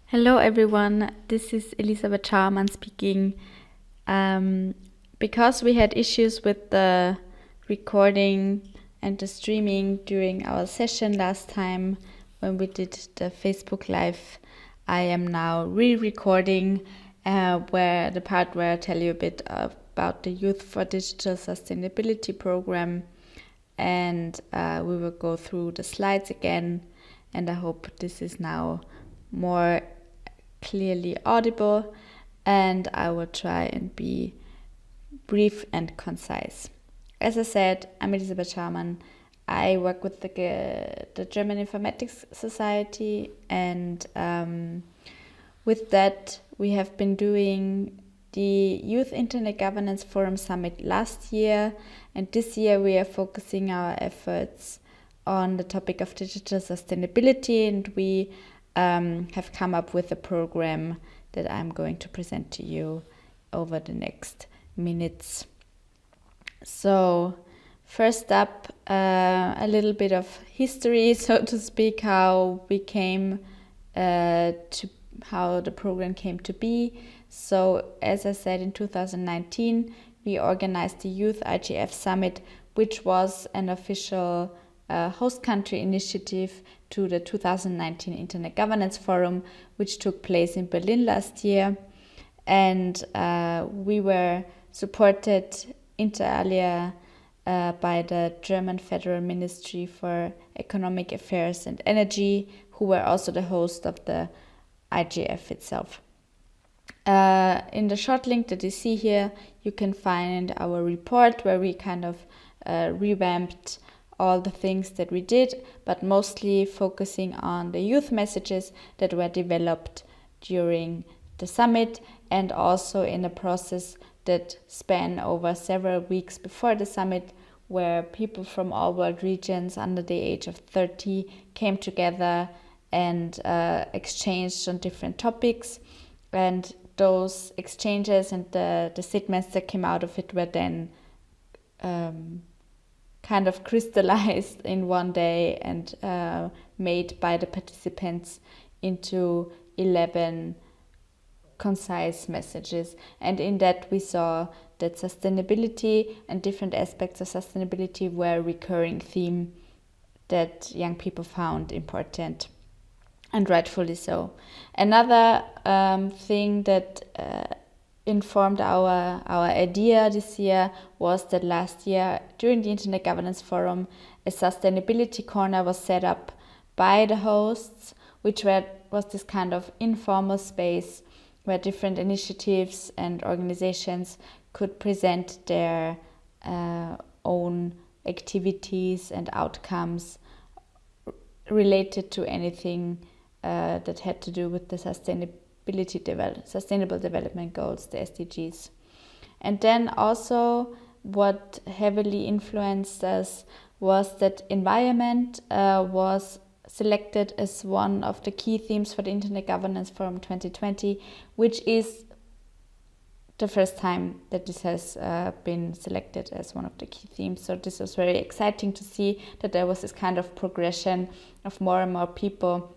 Hello everyone, this is Elisabeth Schauermann speaking. Because we had issues with the recording and the streaming during our session last time when we did the Facebook Live, I am now re-recording the part where I tell you a bit about the Youth4Digital Sustainability program, and we will go through the slides again, and I hope this is now more clearly audible, and I will try and be brief and concise. As I said, I'm Elisabeth Schauermann. I work with the German Informatics Society, and with that we have been doing the Youth Internet Governance Forum Summit last year, and this year we are focusing our efforts on the topic of digital sustainability, and we have come up with a program that I'm going to present to you over the next minutes. So first up, a little bit of history, so to speak, how we came to how the program came to be. So as I said, in 2019 we organized the Youth IGF Summit, which was an official host country initiative to the 2019 Internet Governance Forum, which took place in Berlin last year. And we were supported inter alia by the German Federal Ministry for Economic Affairs and Energy, who were also the host of the IGF itself. In the short link that you see here, you can find our report where we kind of revamped all the things that we did, but mostly focusing on the youth messages that were developed during the summit, and also in a process that span over several weeks before the summit, where people from all world regions under the age of 30 came together and exchanged on different topics. And those exchanges and the statements that came out of it were then kind of crystallized in one day and made by the participants into 11 concise messages. And in that we saw that sustainability and different aspects of sustainability were a recurring theme that young people found important, and rightfully so. Another thing that informed our idea this year was that last year during the Internet Governance Forum, a sustainability corner was set up by the hosts, which was this kind of informal space where different initiatives and organizations could present their own activities and outcomes related to anything that had to do with the Sustainable Development Goals, the SDGs. And then also what heavily influenced us was that environment was selected as one of the key themes for the Internet Governance Forum 2020, which is the first time that this has been selected as one of the key themes. So this was very exciting to see that there was this kind of progression of more and more people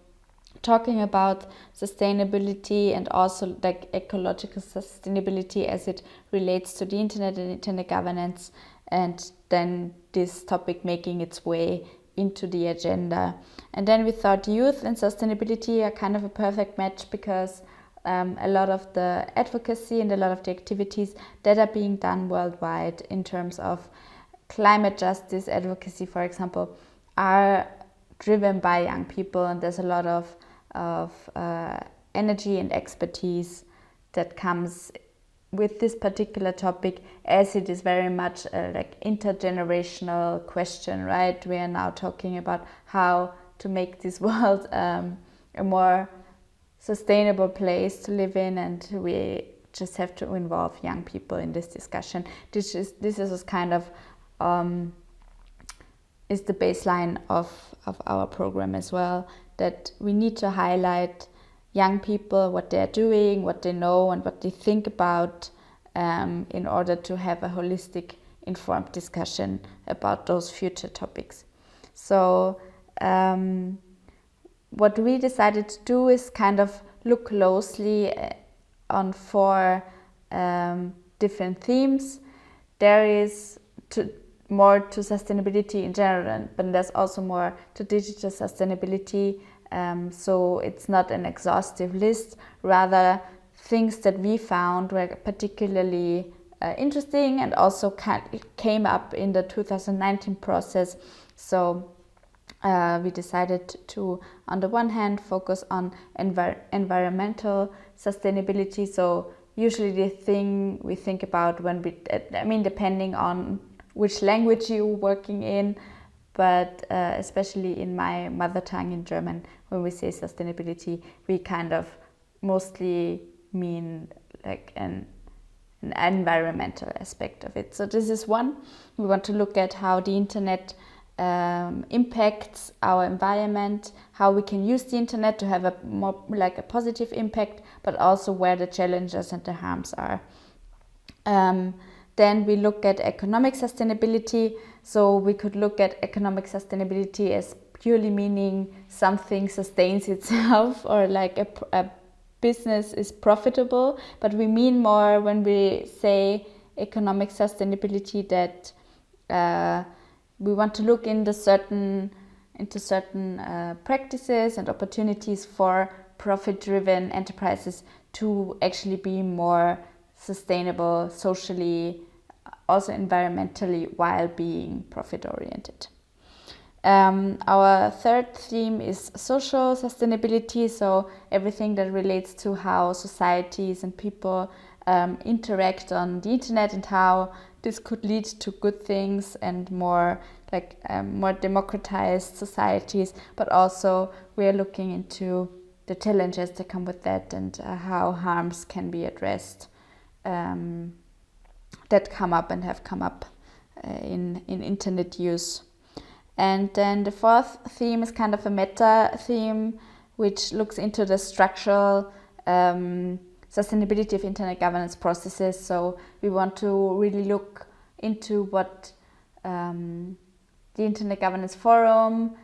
talking about sustainability, and also like ecological sustainability as it relates to the internet and internet governance, and then this topic making its way into the agenda. And then we thought youth and sustainability are kind of a perfect match, because a lot of the advocacy and a lot of the activities that are being done worldwide in terms of climate justice advocacy, for example, are driven by young people, and there's a lot of energy and expertise that comes with this particular topic, as it is very much a like intergenerational question, right? We are now talking about how to make this world a more sustainable place to live in, and we just have to involve young people in this discussion. This is kind of is the baseline of our program as well, that we need to highlight young people, what they're doing, what they know, and what they think about, in order to have a holistic, informed discussion about those future topics. So what we decided to do is kind of look closely on 4 different themes. There is more to sustainability in general, but there's also more to digital sustainability. So it's not an exhaustive list, rather things that we found were particularly interesting and also came up in the 2019 process. So we decided to, on the one hand, focus on environmental sustainability. So usually the thing we think about when depending on which language you're working in, but especially in my mother tongue in German, when we say sustainability, we kind of mostly mean like an environmental aspect of it. So this is one. We want to look at how the internet impacts our environment, how we can use the internet to have a more like a positive impact, but also where the challenges and the harms are. Then we look at economic sustainability. So we could look at economic sustainability as purely meaning something sustains itself, or like a business is profitable, but we mean more when we say economic sustainability that we want to look into certain practices and opportunities for profit-driven enterprises to actually be more sustainable socially, also environmentally, while being profit-oriented. Our third theme is social sustainability, so everything that relates to how societies and people interact on the internet and how this could lead to good things and more democratized societies, but also we are looking into the challenges that come with that and how harms can be addressed that come up and have come up in internet use. And then the fourth theme is kind of a meta theme, which looks into the structural sustainability of internet governance processes. So we want to really look into what the Internet Governance Forum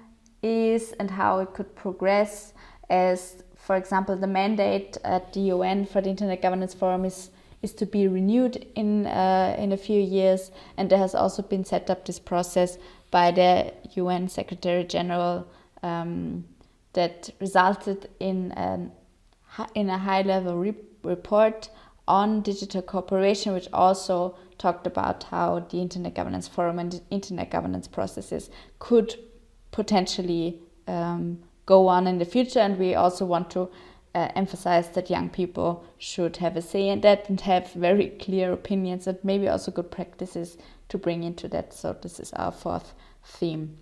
is and how it could progress, as, for example, the mandate at the UN for the Internet Governance Forum is to be renewed in a few years, and there has also been set up this process by the UN Secretary General that resulted in a high-level report on digital cooperation, which also talked about how the Internet Governance Forum and Internet governance processes could potentially go on in the future. And we also want to emphasize that young people should have a say in that and have very clear opinions and maybe also good practices to bring into that. So this is our fourth theme.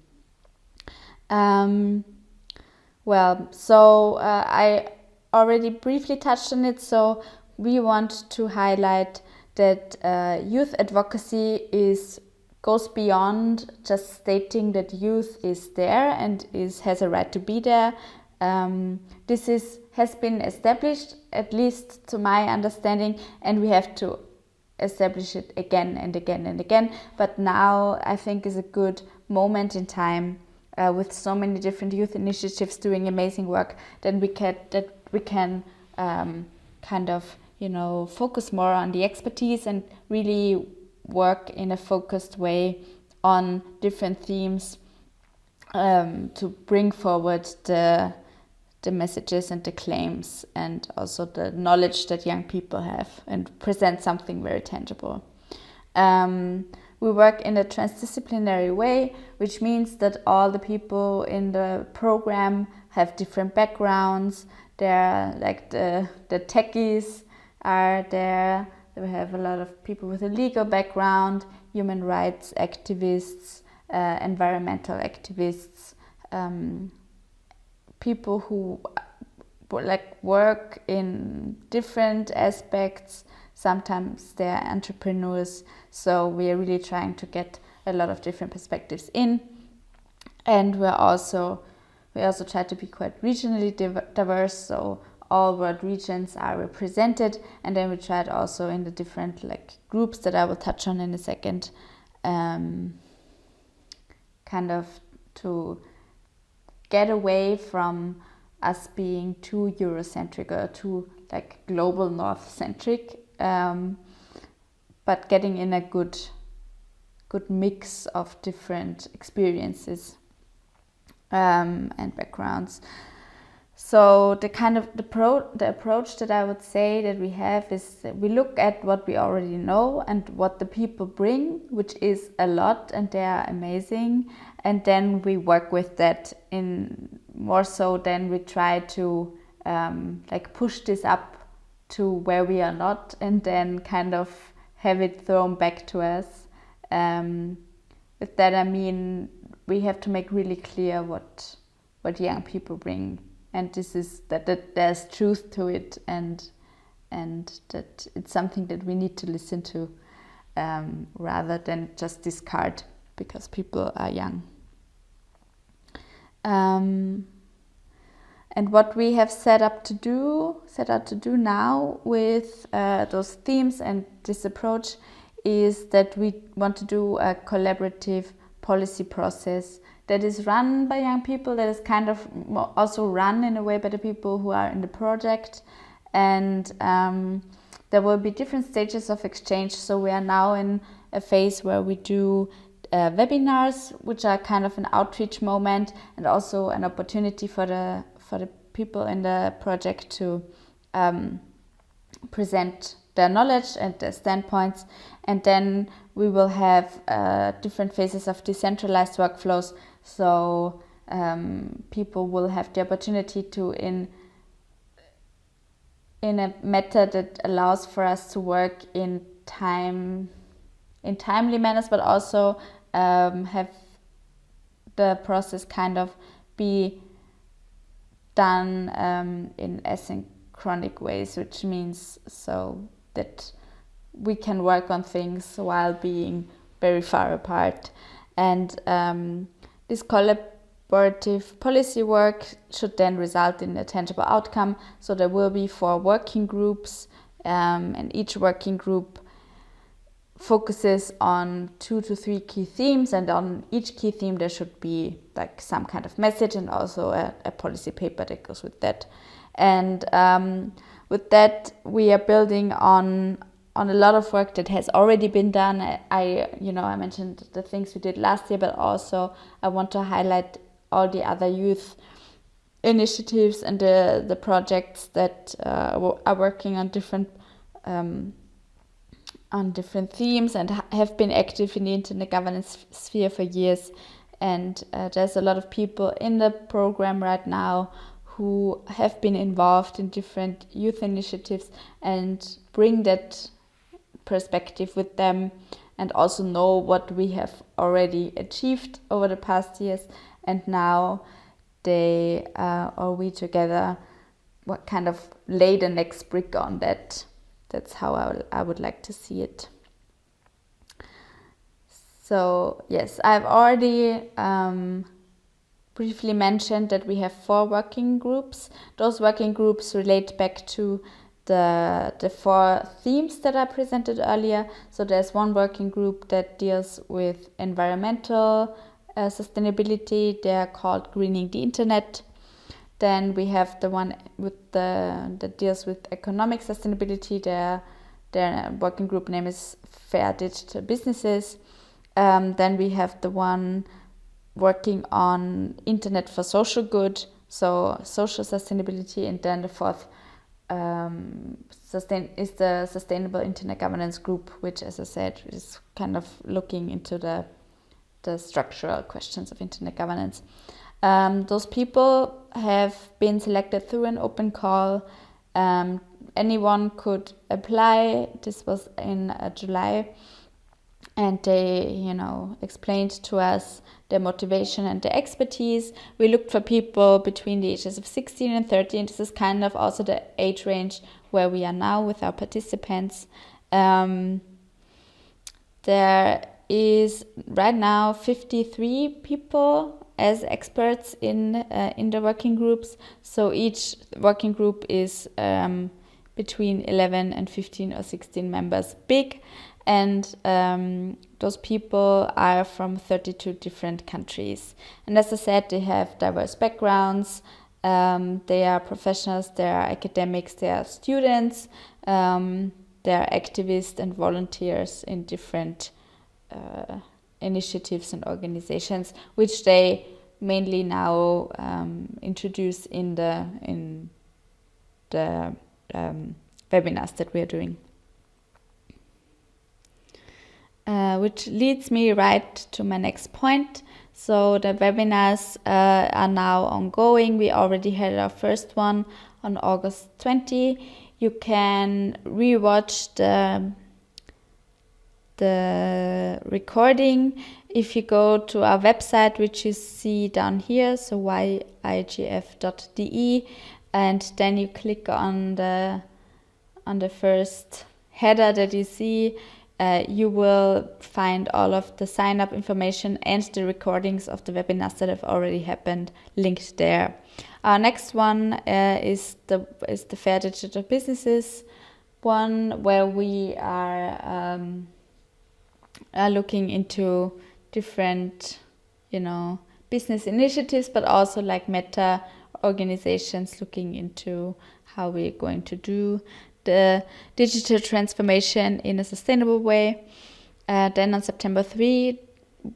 I already briefly touched on it. So we want to highlight that youth advocacy goes beyond just stating that youth is there and has a right to be there. This has been established, at least to my understanding, and we have to establish it again and again and again. But now I think is a good moment in time with so many different youth initiatives doing amazing work, then we can kind of focus more on the expertise and really work in a focused way on different themes to bring forward the messages and the claims and also the knowledge that young people have and present something very tangible. We work in a transdisciplinary way, which means that all the people in the program have different backgrounds. They're like the techies are there. We have a lot of people with a legal background, human rights activists, environmental activists, people who work in different aspects. Sometimes they're entrepreneurs. So we are really trying to get a lot of different perspectives in. And we also try to be quite regionally diverse. So all world regions are represented, and then we tried also in the different groups that I will touch on in a second, kind of to get away from us being too Eurocentric or too like global North-centric, but getting in a good mix of different experiences and backgrounds. So the approach that I would say that we have is that we look at what we already know and what the people bring, which is a lot, and they are amazing. And then we work with that in more so than we try to like push this up to where we are not, and then kind of have it thrown back to us. With that, I mean, we have to make really clear what young people bring. And this is that there's truth to it, and that it's something that we need to listen to rather than just discard because people are young. And what we have set out to do now with those themes and this approach is that we want to do a collaborative policy process that is run by young people, that is kind of also run in a way by the people who are in the project. And there will be different stages of exchange. So we are now in a phase where we do webinars, which are kind of an outreach moment and also an opportunity for the people in the project to present their knowledge and their standpoints. And then we will have different phases of decentralized workflows. So people will have the opportunity to, in a method that allows for us to work in timely manners, but also have the process kind of be done in asynchronic ways, which means so that we can work on things while being very far apart. And this collaborative policy work should then result in a tangible outcome. So there will be 4 working groups, and each working group focuses on 2 to 3 key themes, and on each key theme there should be like some kind of message and also a policy paper that goes with that. And with that we are building on a lot of work that has already been done. I mentioned the things we did last year, but also I want to highlight all the other youth initiatives and the projects that are working on different themes and have been active in the internet governance sphere for years. And there's a lot of people in the program right now who have been involved in different youth initiatives and bring that perspective with them, and also know what we have already achieved over the past years. And now they or we together what kind of lay the next brick on that. That's how I would like to see it. So yes, I've already briefly mentioned that we have 4 working groups. Those working groups relate back to the 4 themes that I presented earlier. So there's one working group that deals with environmental sustainability. They are called Greening the Internet. Then we have the one that deals with economic sustainability. Their working group name is Fair Digital Businesses. Then we have the one working on Internet for social good, so social sustainability. And then the 4th is the Sustainable Internet Governance Group, which, as I said, is kind of looking into the structural questions of internet governance. Those people have been selected through an open call. Anyone could apply. This was in July. And they, explained to us their motivation and their expertise. We looked for people between the ages of 16 and 30, and this is kind of also the age range where we are now with our participants. There is right now 53 people as experts in the working groups. So each working group is between 11 and 15 or 16 members big. And those people are from 32 different countries. And as I said, they have diverse backgrounds. They are professionals, they are academics, they are students, they are activists and volunteers in different initiatives and organizations, which they mainly now introduce in the webinars that we are doing. Which leads me right to my next point. So the webinars are now ongoing. We already had our first one on August 20. You can rewatch the recording if you go to our website, which you see down here, so yigf.de, and then you click on the first header that you see. You will find all of the sign-up information and the recordings of the webinars that have already happened linked there. Our next one is the Fair Digital Businesses one, where we are looking into different, business initiatives, but also like meta organizations looking into how we're going to do the digital transformation in a sustainable way. Then on September 3,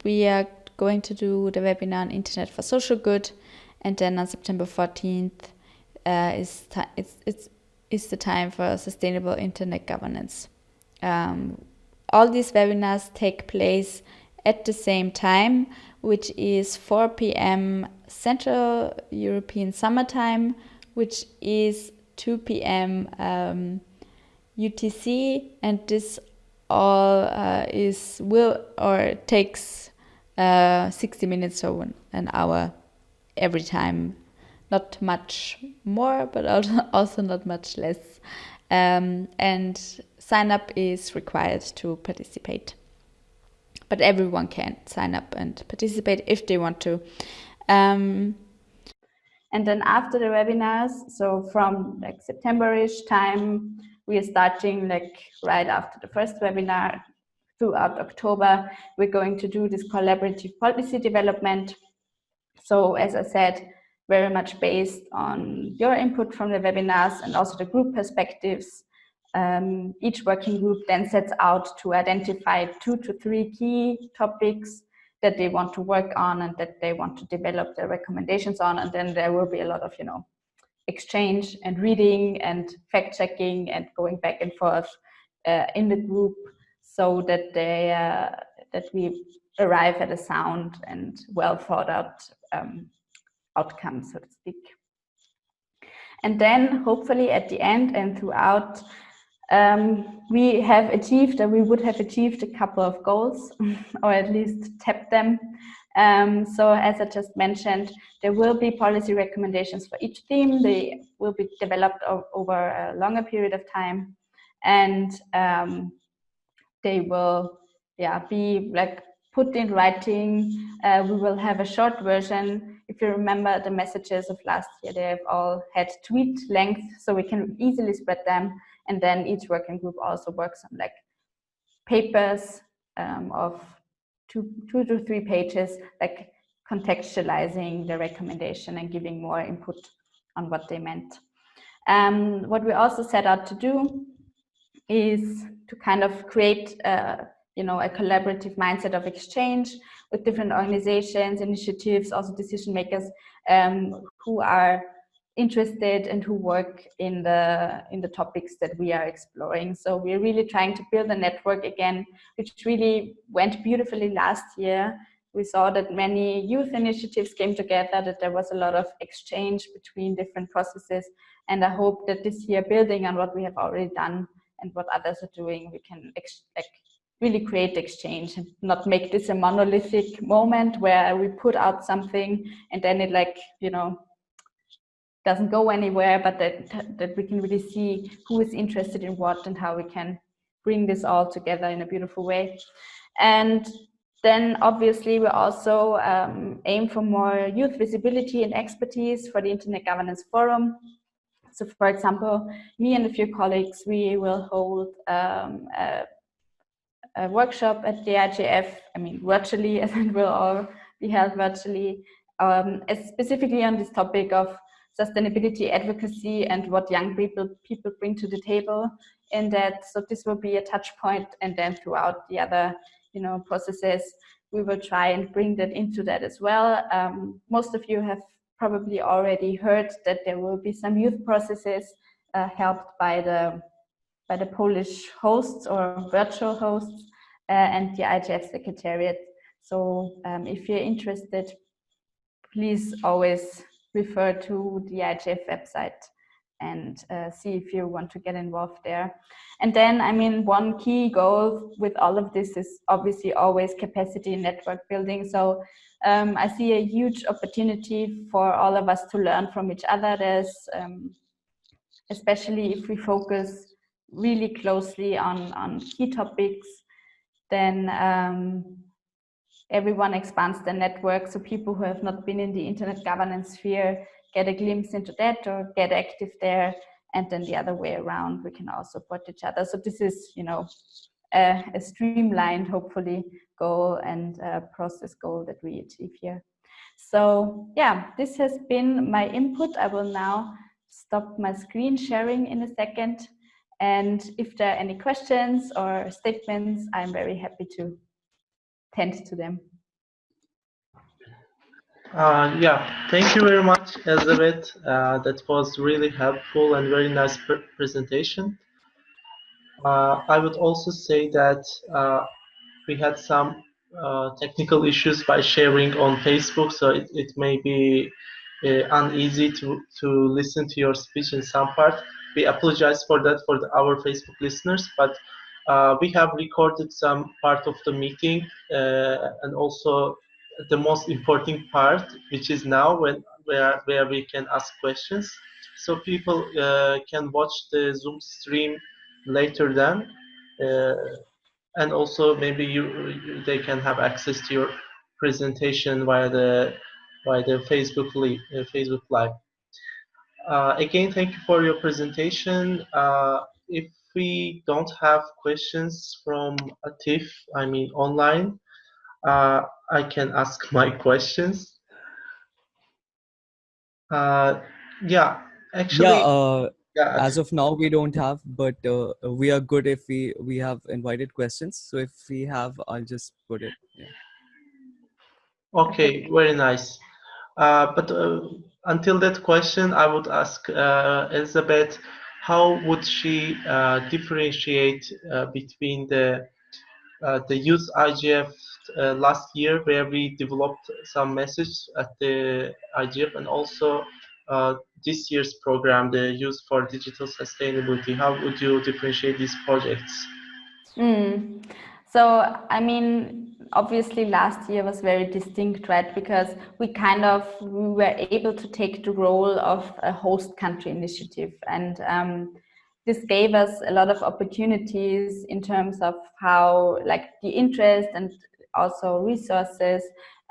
we are going to do the webinar on Internet for Social Good. And then on September 14th is the time for sustainable internet governance. All these webinars take place at the same time, which is 4 p.m. Central European Summer Time, which is 2 p.m. UTC, and this all takes 60 minutes, so an hour every time. Not much more, but also not much less. And sign up is required to participate. But everyone can sign up and participate if they want to. And then after the webinars, so from like September-ish time, we are starting like right after the first webinar throughout October, we're going to do this collaborative policy development. So as I said, very much based on your input from the webinars and also the group perspectives. Each working group then sets out to identify 2 to 3 key topics that they want to work on and that they want to develop their recommendations on. And then there will be a lot of, exchange and reading and fact checking and going back and forth in the group, so that that we arrive at a sound and well thought out outcome, so to speak. And then hopefully at the end and throughout, we would have achieved a couple of goals, or at least tapped them. So as I just mentioned, there will be policy recommendations for each theme. They will be developed over a longer period of time, and they will be like put in writing. We will have a short version. If you remember the messages of last year, they have all had tweet length, so we can easily spread them. And then each working group also works on like papers of 2 to 3 pages, like contextualizing the recommendation and giving more input on what they meant. What we also set out to do is to kind of create a collaborative mindset of exchange with different organizations, initiatives, also decision makers who are interested and who work in the topics that we are exploring. So we're really trying to build a network again, which really went beautifully last year. We saw that many youth initiatives came together, that there was a lot of exchange between different processes, and I hope that this year, building on what we have already done and what others are doing, we can really create exchange and not make this a monolithic moment where we put out something and then it doesn't go anywhere, but that we can really see who is interested in what and how we can bring this all together in a beautiful way. And then obviously we also aim for more youth visibility and expertise for the Internet Governance Forum. So for example, me and a few colleagues, we will hold a workshop at the IGF, virtually, as it will all be held virtually, specifically on this topic of sustainability advocacy and what young people bring to the table in that. So this will be a touch point, and then throughout the other, processes, we will try and bring that into that as well. Most of you have probably already heard that there will be some youth processes helped by the Polish hosts or virtual hosts and the IGF Secretariat. So if you're interested, please always refer to the IGF website and see if you want to get involved there. And then, one key goal with all of this is obviously always capacity network building. So I see a huge opportunity for all of us to learn from each other. There's, especially if we focus really closely on key topics, then everyone expands their network. So people who have not been in the internet governance sphere get a glimpse into that or get active there. And then the other way around, we can all support each other. So this is, a streamlined, hopefully, goal and process goal that we achieve here. So yeah, this has been my input. I will now stop my screen sharing in a second. And if there are any questions or statements, I'm very happy to tend to them. Yeah, thank you very much, Elizabeth. That was really helpful and very nice presentation. I would also say that we had some technical issues by sharing on Facebook, so it may be uneasy to listen to your speech in some part. We apologize for that for our Facebook listeners, but we have recorded some part of the meeting and also the most important part, which is now where we can ask questions. So people can watch the Zoom stream later then. And also maybe they can have access to your presentation via the Facebook Live. Again, thank you for your presentation. If we don't have questions from Atif, online, I can ask my questions. Yeah, actually, yeah. As of now, we don't have, but we are good if we have invited questions. So if we have, I'll just put it. Yeah. Okay, very nice. But until that question, I would ask Elizabeth, how would she differentiate between the youth IGF last year, where we developed some message at the IGF, and also this year's program, the Youth4Digital Sustainability? How would you differentiate these projects? So, obviously last year was very distinct, right? Because we were able to take the role of a host country initiative. And this gave us a lot of opportunities in terms of how, like, the interest and also resources.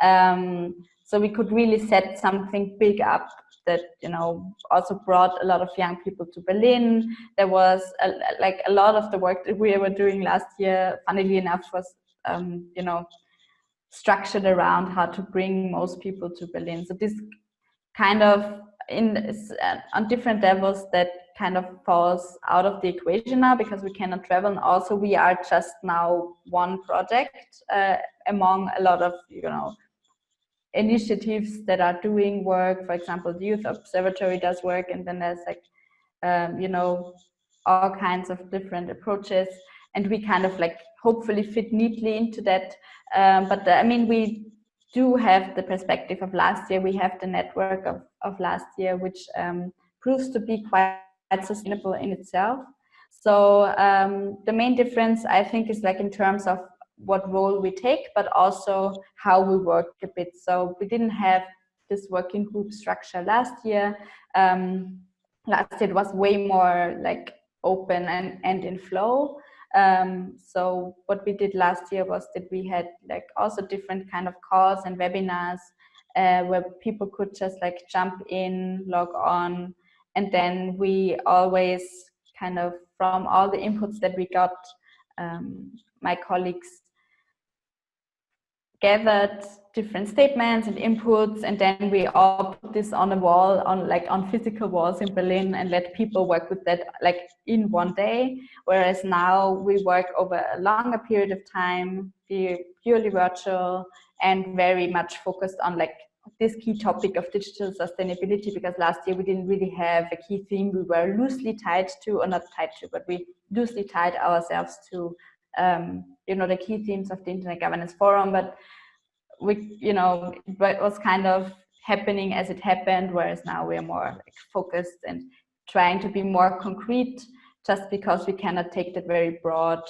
So we could really set something big up that, also brought a lot of young people to Berlin. There was a lot of the work that we were doing last year, funnily enough, was structured around how to bring most people to Berlin. So this kind of on different levels that kind of falls out of the equation now because we cannot travel, and also we are just now one project among a lot of initiatives that are doing work. For example, the Youth Observatory does work, and then there's all kinds of different approaches, and we kind of hopefully fit neatly into that. But we do have the perspective of last year. We have the network of last year, which proves to be quite sustainable in itself. So the main difference, I think, is in terms of what role we take, but also how we work a bit. So we didn't have this working group structure last year. Last year it was way more open and in flow. So what we did last year was that we had also different kind of calls and webinars where people could just jump in, log on, and then we always kind of, from all the inputs that we got, my colleagues gathered different statements and inputs, and then we all put this on a wall, on physical walls in Berlin, and let people work with that like in one day. Whereas now we work over a longer period of time, be purely virtual and very much focused on like this key topic of digital sustainability, because last year we didn't really have a key theme we were loosely tied to, or not tied to, but we loosely tied ourselves to the key themes of the Internet Governance Forum. But it was kind of happening as it happened, whereas now we're more like focused and trying to be more concrete, just because we cannot take that very broad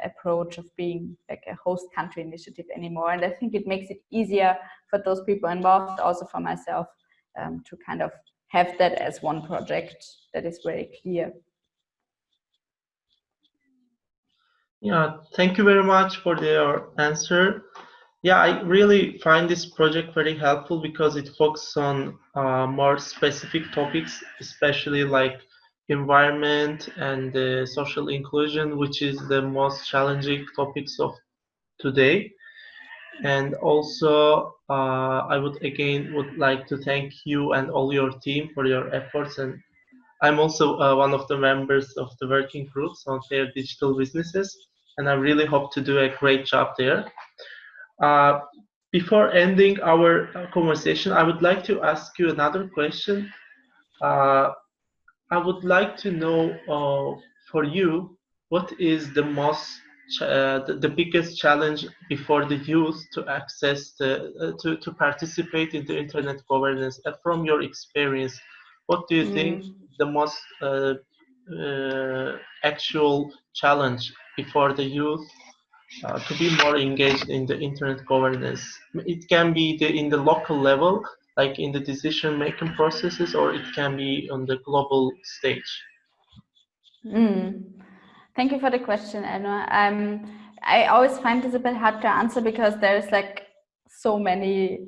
approach of being like a host country initiative anymore. And I think it makes it easier for those people involved, also for myself, to kind of have that as one project that is very clear. Yeah, thank you very much for your answer. Yeah, I really find this project very helpful because it focuses on more specific topics, especially like environment and social inclusion, which is the most challenging topics of today. And also, I would like to thank you and all your team for your efforts. And I'm also one of the members of the working groups on fair digital businesses, and I really hope to do a great job there. Uh, Before ending our conversation, I would like to ask you another question. Uh, I would like to know for you, what is the biggest challenge before the youth to access to participate in the internet governance? From your experience, what do you think the most actual challenge before the youth to be more engaged in the internet governance? It can be in the local level, like in the decision-making processes, or it can be on the global stage. Thank you for the question, Elnur. I always find this a bit hard to answer because there's like so many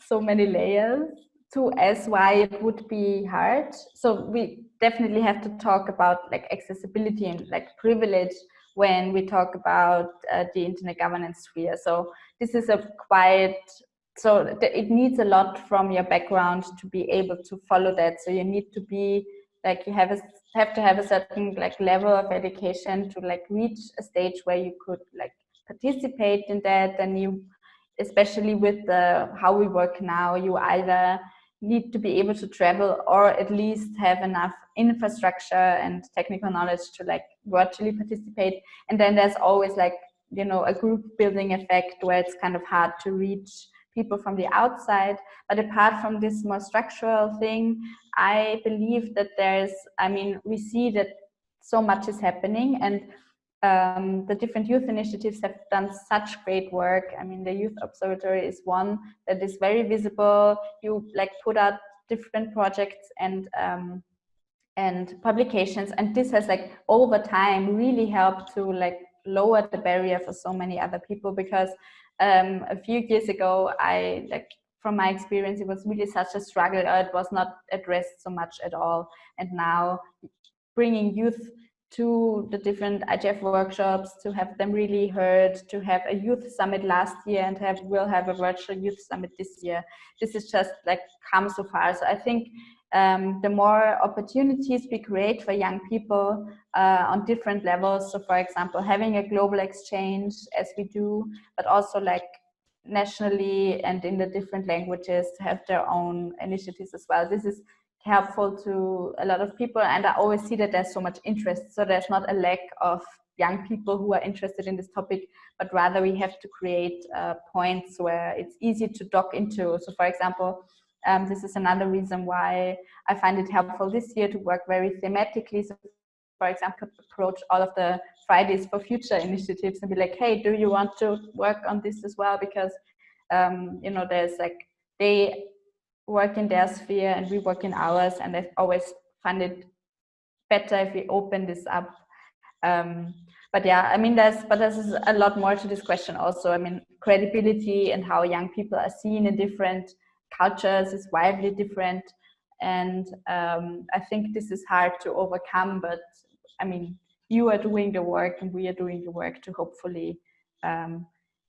layers to as why it would be hard. So we definitely have to talk about like accessibility and like privilege when we talk about the internet governance sphere. So this is it needs a lot from your background to be able to follow that. So you need to be like, you have to have a certain like level of education to like reach a stage where you could like participate in that. And you, especially with how we work now, you either need to be able to travel or at least have enough infrastructure and technical knowledge to like virtually participate. And then there's always like, a group building effect where it's kind of hard to reach people from the outside. But apart from this more structural thing, I believe that we see that so much is happening, and the different youth initiatives have done such great work. I mean, the Youth Observatory is one that is very visible. You like put out different projects and publications, and this has like over time really helped to like lower the barrier for so many other people. Because a few years ago, from my experience, it was really such a struggle, or it was not addressed so much at all. And now bringing youth to the different IGF workshops, to have them really heard, to have a youth summit last year, and we'll have a virtual youth summit this year. This is just like come so far. So I think the more opportunities we create for young people on different levels. So for example, having a global exchange as we do, but also like nationally and in the different languages to have their own initiatives as well. This is helpful to a lot of people, and I always see that there's so much interest. So there's not a lack of young people who are interested in this topic, but rather we have to create points where it's easy to dock into. So for example, this is another reason why I find it helpful this year to work very thematically. So for example, approach all of the Fridays for Future initiatives and be like, hey, do you want to work on this as well? Because there's like, they work in their sphere and we work in ours, and I always find it better if we open this up. But yeah, I mean, there's a lot more to this question also. I mean, credibility and how young people are seen in different cultures is wildly different. And I think this is hard to overcome, but I mean, you are doing the work and we are doing the work to hopefully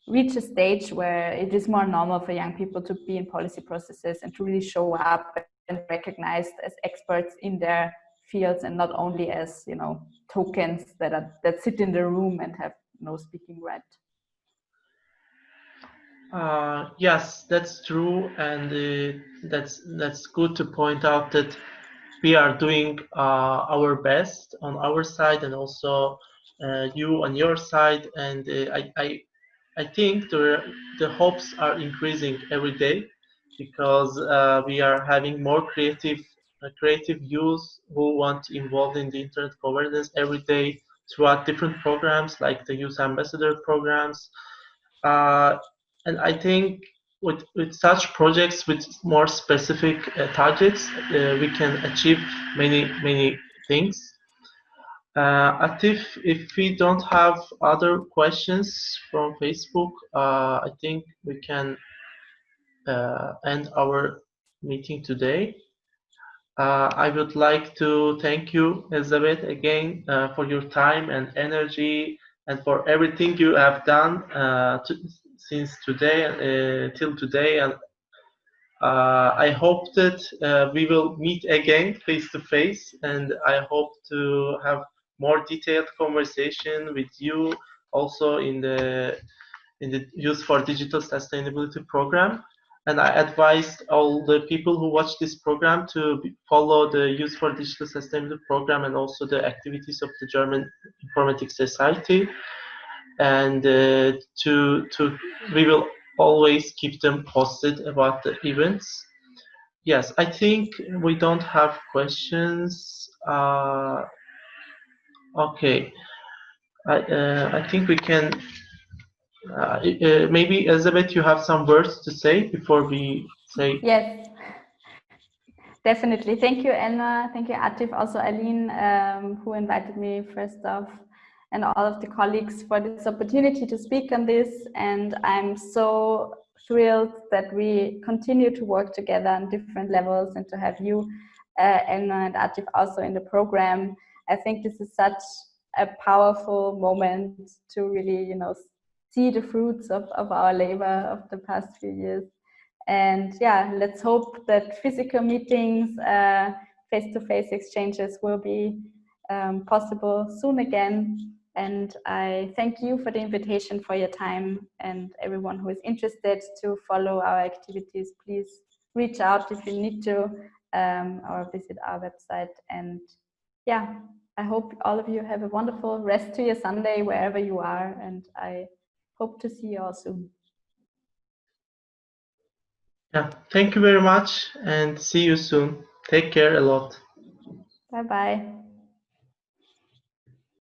reach a stage where it is more normal for young people to be in policy processes and to really show up and recognized as experts in their fields and not only as, you know, tokens that sit in the room and have no speaking right. Yes, that's true, and that's good to point out that we are doing our best on our side, and also you on your side. And I think the hopes are increasing every day because we are having more creative youth who want to involve in the internet governance every day throughout different programs like the youth ambassador programs. Uh, and I think with such projects with more specific targets, we can achieve many things. Atif, if we don't have other questions from Facebook, I think we can end our meeting today. I would like to thank you, Elizabeth, again for your time and energy and for everything you have done since today till today. And I hope that we will meet again face to face, and I hope to have more detailed conversation with you also in the Youth4Digital Sustainability program. And I advise all the people who watch this program to follow the Youth4Digital Sustainability program and also the activities of the German Informatics Society. And we will always keep them posted about the events. Yes, I think we don't have questions. Okay, I think we can. Maybe Elizabeth, you have some words to say before we say. Yes, definitely. Thank you, Elnur. Thank you, Atif. Also, Aline, who invited me first off, and all of the colleagues for this opportunity to speak on this. And I'm so thrilled that we continue to work together on different levels and to have you, Elnur and Atif, also in the program. I think this is such a powerful moment to really, you know, see the fruits of our labor of the past few years. And yeah, let's hope that physical meetings, face-to-face exchanges will be possible soon again. And I thank you for the invitation, for your time, and everyone who is interested to follow our activities, please reach out if you need to, or visit our website. And yeah, I hope all of you have a wonderful rest to your Sunday wherever you are, and I hope to see you all soon. Yeah, thank you very much and see you soon. Take care a lot. Bye-bye.